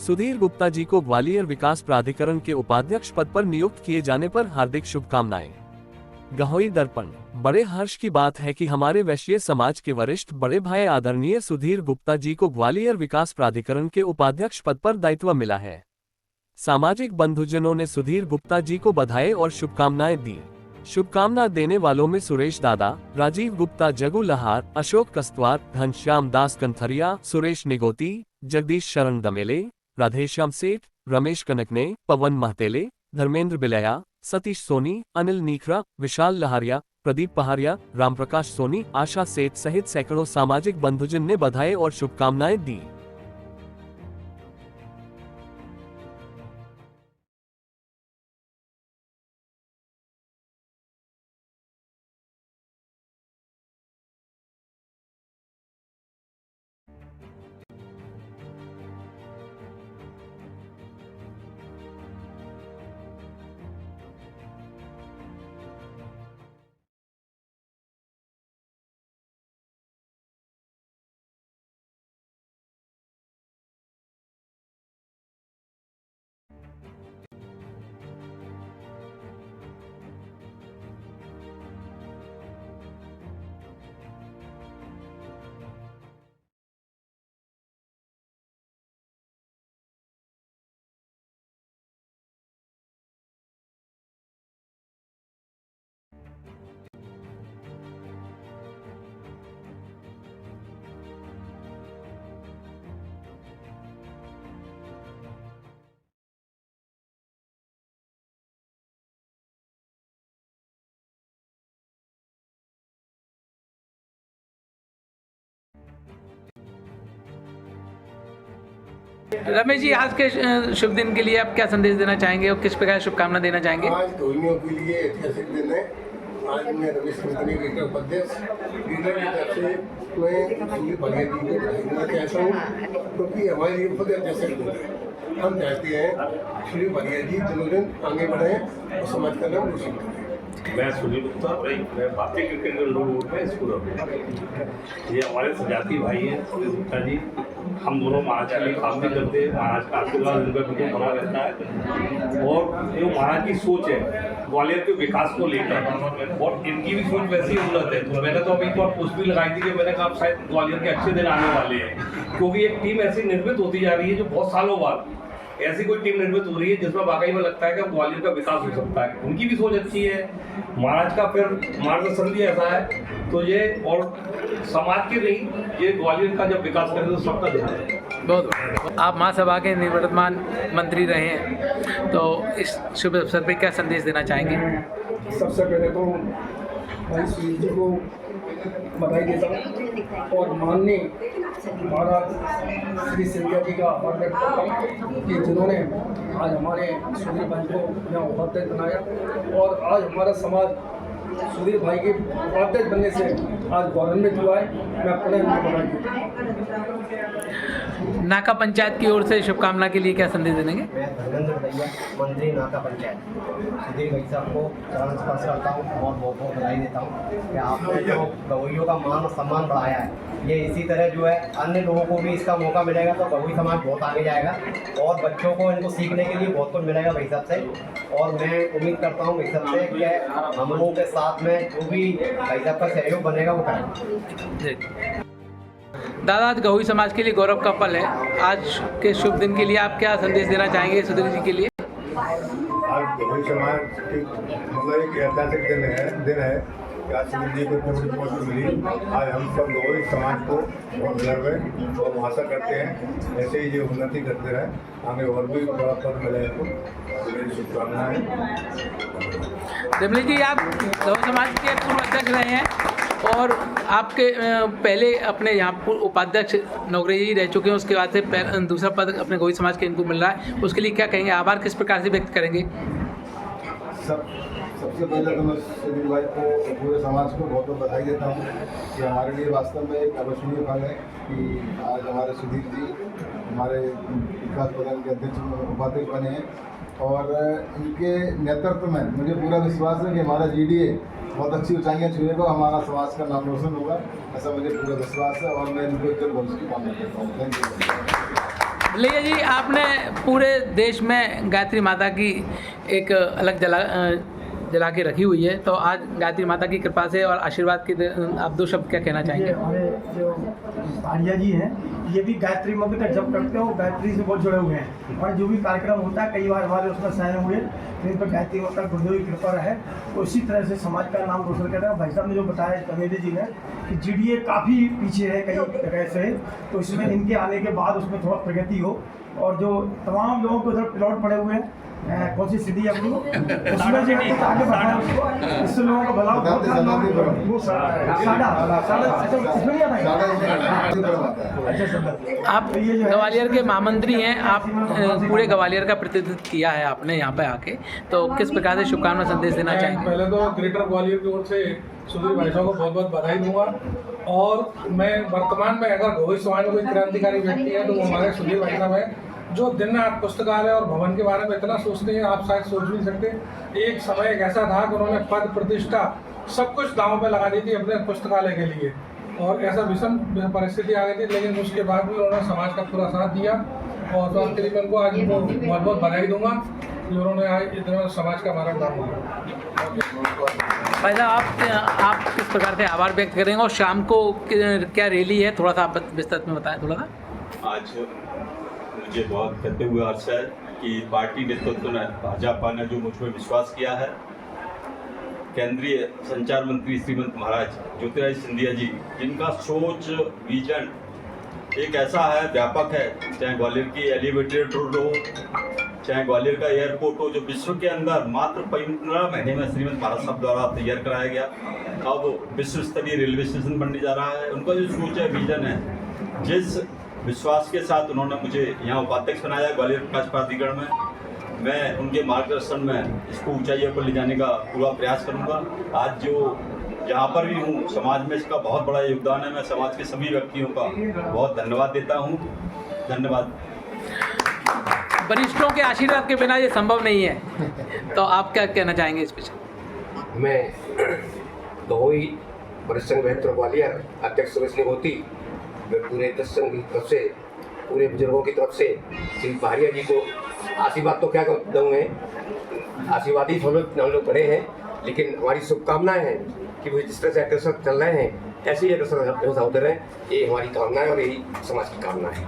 सुधीर गुप्ता जी को ग्वालियर विकास प्राधिकरण के उपाध्यक्ष पद पर नियुक्त किए जाने पर हार्दिक शुभकामनाएं। गहोई दर्पण। बड़े हर्ष की बात है कि हमारे वैश्य समाज के वरिष्ठ बड़े भाई आदरणीय सुधीर गुप्ता जी को ग्वालियर विकास प्राधिकरण के उपाध्यक्ष पद पर दायित्व मिला है। सामाजिक बंधुजनों ने सुधीर गुप्ता जी को बधाई और शुभकामनाएं दी। शुभकामना देने वालों में सुरेश दादा, राजीव गुप्ता, जगू लहार, अशोक कस्तवार, घनश्याम दास कंथरिया, सुरेश निगोती, जगदीश शरण दमेले, राधेश्याम सेठ, रमेश कनकने, पवन महतेले, धर्मेंद्र बिलया, सतीश सोनी, अनिल नीखरा, विशाल लहारिया, प्रदीप पहाड़िया, रामप्रकाश सोनी, आशा सेठ सहित सैकड़ों सामाजिक बंधुजन ने बधाई और शुभकामनाएं दी। रमेश जी, आज के शुभ दिन के लिए आप क्या संदेश देना चाहेंगे और किस प्रकार शुभकामना देना चाहेंगे? आज धोनियों के लिए ऐतिहासिक दिन है। आज मैं रमेश कंपनी के उपाध्यक्ष लीडर की तरफ से मैं सुधीर भाटिया जी को बधाई देना चाहता हूँ, क्योंकि हमारे लिए खुद ऐतिहासिक दिन है। हम चाहते हैं सुधीर भाटिया जी दिनों दिन आगे बढ़ें और समाज का नाम रोशन करें। मैं सुनील गुप्ता, मैं भारतीय क्रिकेट लोग में स्कूल ये हमारे सजाती भाई हैं सुनील गुप्ता जी। हम दोनों महाराज के लिए काम भी करते हैं। महाराज का आशीर्वाद उनका बिल्कुल बना रहता है और जो महाराज की सोच है ग्वालियर के विकास को लेकर, और इनकी भी सोच वैसी उन्नत है। तो मैंने तो अभी एक बार पोस्ट भी लगाई थी कि मैंने कहा शायद ग्वालियर के अच्छे दिन आने वाले हैं, क्योंकि एक टीम ऐसी निर्मित होती जा रही है जो बहुत सालों बाद ऐसी कोई टीम निर्मित हो रही है जिसमें वाकई में लगता है कि ग्वालियर का विकास हो सकता है। उनकी भी सोच अच्छी है, महाराज का फिर मार्गदर्शन भी ऐसा है, तो ये और समाज के नहीं, ये ग्वालियर का जब विकास करें तो सबका ध्यान है। बहुत आप महासभा के निवर्तमान मंत्री रहे हैं, तो इस शुभ अवसर पर क्या संदेश देना चाहेंगे? सबसे पहले तो भाई सुनील जी को बधाई देता हूँ और माननीय महाराज श्री सिंधिया जी का आभार व्यक्त करता हूँ कि जिन्होंने आज हमारे सुधीर भाई को यहाँ उपाध्यक्ष बनाया और आज हमारा समाज सुधीर भाई के उपाध्यक्ष बनने से आज गौरवान्वित हुआ है। मैं अपने बधाई देता हूँ। नाका पंचायत की ओर से शुभकामना के लिए क्या संदेश देंगे? मैं धर्मेंद्र भैया, मंत्री नाका पंचायत, सुधीर भाई साहब को चरण स्पर्श करता हूँ और बहुत बहुत बधाई देता हूँ कि आपने जो गवैयों का मान और सम्मान बढ़ाया है, ये इसी तरह जो है अन्य लोगों को भी इसका मौका मिलेगा तो गवई समाज बहुत आगे जाएगा और बच्चों को इनको सीखने के लिए बहुत कुछ मिलेगा भाई साहब से। और मैं उम्मीद करता हूँ भाई साहब से कि हम लोगों के साथ में जो भी भाई साहब का सहयोग बनेगा वो करेंगे। दादा, आज गहोई समाज के लिए गौरव का पल है। आज के शुभ दिन के लिए आप क्या संदेश देना चाहेंगे सुधीर जी के लिए? आज गहोई समाज की मतलब एक ऐतिहासिक दिन है कि आज सुधीर जी को इतनी बड़ी पोस्ट मिली। आज हम सब गहोई समाज को बहुत गर्व है और आशा करते हैं ऐसे ही जो उन्नति करते रहे, आगे और भी बड़ा पद मिले तो मेरी शुभकामनाएं। रमली जी, आप गहोई समाज के पूर्व अध्यक्ष रहे हैं और आपके पहले अपने यहाँ उपाध्यक्ष नौकरी जी रह चुके हैं, उसके बाद से दूसरा पद अपने गहोई समाज के इनको मिल रहा है, उसके लिए क्या कहेंगे? आभार किस प्रकार से व्यक्त करेंगे? सबसे पहले तो मैं सुधीर भाई को पूरे समाज को बहुत बहुत बधाई देता हूँ कि हमारे लिए वास्तव में एक अविस्मरणीय पल है कि आज हमारे सुधीर जी हमारे विकास सदन के अध्यक्ष उपाध्यक्ष बने हैं और इनके नेतृत्व में मुझे पूरा विश्वास है कि हमारा GDA बहुत अच्छी ऊंचाइयाँ छुएगा, हमारा समाज का नाम रोशन होगा, ऐसा मुझे पूरा विश्वास है और मैं इनको उज्जवल भविष्य की कामना करता हूँ। Thank you. लेकिन जी आपने पूरे देश में गायत्री माता की एक अलग जला के रखी हुई है, तो आज गायत्री माता की कृपा से और आशीर्वाद के आप दो शब्द क्या कहना ये चाहेंगे? हमारे जो भारिया जी हैं, ये भी गायत्री मंत्र का जप करते हो, गायत्री से बहुत जुड़े हुए हैं और जो भी कार्यक्रम होता है कई बार हमारे उसमें शामिल हुए, तो इन पर गायत्री मंत्र का गुरुदेव की कृपा रहे। तो इसी तरह से समाज का नाम रोशन कर रहे हैं। भाई साहब ने जो बताया कमेटी जी ने कि GDA काफ़ी पीछे है कई तरह से, तो इसमें इनके आने के बाद उसमें थोड़ा प्रगति हो और जो तमाम लोगों को इधर प्लॉट पड़े हुए हैं कौन सी सिटी अपनी उसमें जो है आगे बढ़ाना उसको, इससे लोगों का भला हो। आप ग्वालियर के महामंत्री हैं, आप पूरे ग्वालियर का प्रतिनिधित्व किया है आपने यहाँ पे आके, तो किस प्रकार से शुभकामना संदेश देना चाहेंगे? पहले तो ग्रेटर ग्वालियर की ओर से सुधीर भाई साहब को बहुत बहुत बधाई दूंगा। और मैं वर्तमान में अगर भविष्य समाज में कोई क्रांतिकारी व्यक्ति है तो वो हमारे सुधीर भाई साहब है, जो दिन रात पुस्तकालय और भवन के बारे में इतना सोचते हैं आप शायद सोच नहीं सकते। एक समय एक ऐसा था कि उन्होंने पद प्रतिष्ठा सब कुछ दांव पे लगा दी थी अपने पुस्तकालय के लिए, और ऐसा विषम परिस्थिति आ गई थी, लेकिन उसके बाद भी उन्होंने समाज का पूरा साथ दिया। और तो आपके लिए मैं उनको आज बहुत बहुत बधाई दूंगा कि उन्होंने आज इतना समाज का हमारा काम किया। भाई साहब आप किस प्रकार से आभार व्यक्त करेंगे और शाम को क्या रैली है, थोड़ा सा आप विस्तृत में बताएं थोड़ा सा। आज मुझे बहुत करते हुए हर्ष है कि पार्टी नेतृत्व ने, भाजपा ने जो मुझ पर विश्वास किया है, केंद्रीय संचार मंत्री श्रीमंत महाराज ज्योतिरादित्य सिंधिया जी, जिनका सोच विजन एक ऐसा है, व्यापक है, चाहे ग्वालियर की एलिवेटेड रोड हो, चाहे ग्वालियर का एयरपोर्ट हो, जो विश्व के अंदर मात्र 15 महीने में श्रीमंत महाराज साहब द्वारा तैयार कराया गया, अब विश्व स्तरीय रेलवे स्टेशन बनने जा रहा है। उनका जो सोच है, विजन है, जिस विश्वास के साथ उन्होंने मुझे यहाँ उपाध्यक्ष बनाया ग्वालियर विकास प्राधिकरण में, मैं उनके मार्गदर्शन में इसको ऊंचाइयों पर ले जाने का पूरा प्रयास करूँगा। आज जो जहाँ पर भी हूँ समाज में इसका बहुत बड़ा योगदान है। मैं समाज के सभी व्यक्तियों का बहुत धन्यवाद देता हूँ। धन्यवाद। वरिष्ठों के आशीर्वाद के बिना ये संभव नहीं है, तो आप क्या कहना चाहेंगे इस विषय? मैं गहोई वरिष्ठ संघ बेहतर ग्वालियर अध्यक्ष सुरेश निगोती, मैं पूरे दस संघ की तरफ से, पूरे बुजुर्गों की तरफ से श्री भारिया जी को आशीर्वाद तो क्या दूँगे, आशीर्वाद ही हम लोग बड़े हैं, लेकिन हमारी शुभकामनाएं हैं कि वो जिस तरह से अग्रसर चल रहे हैं ऐसे ही अग्रसर होते रहें, ये हमारी कामना है और यही समाज की कामना है।